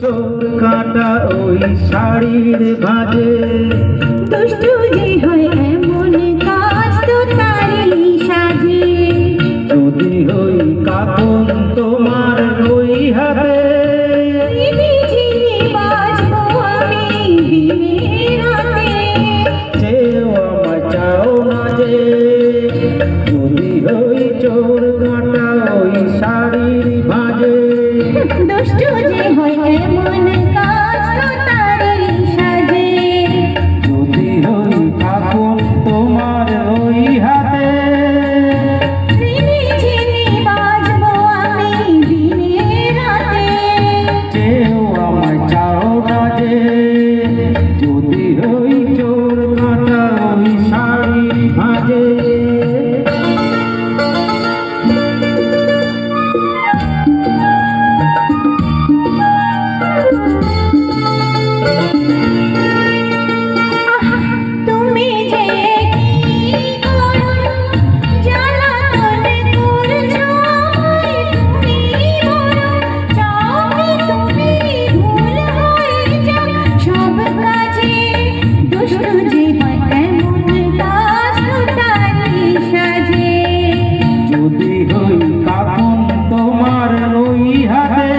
চোর কাটা ওই শাড়ির ভাঁজে দুষ্টু যে হয় এমন কাজ তো তারই সাজে। যদি ওই কাপন তোমার ওই হাতে চিনি চিনি বাজবো আমি দিনে রাতে। চেয়েও আমায় চাও না যে যদি ওই চোর কাটা ওই শাড়ির ভাঁজে দুষ্টু যে হয় এমন কাজ তো তারই সাজে। যদি ওই কাপন তোমার ওই হাতে চিনি চিনি বাজবো আমি দিনে রাতে। চেয়েও আমায় চাও না যে যদি ওই চোর কাটা ওই শাড়ির ভাঁজে তুমি যে কি করো জ্বালাতন করছো তুমি বড় চাও কি তুমি ভুল হয়ে যাও সব কাজে। দুষ্টু যে হয় এমন কাজ তো তারই সাজে। যদি ওই কাপন তোমার ওই হাতে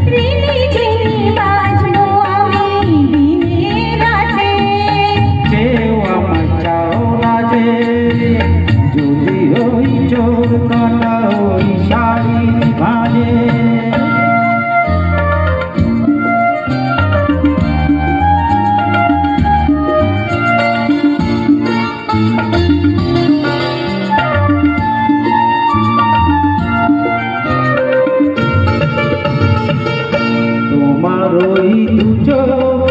চিনি চিনি বাজবো আমি দিনে রাতে। কেউ আমায় চাও না যে যদি ওই চোর কাটা ওই শাড়ি ভাঁজে তোমার ওই দু চোখ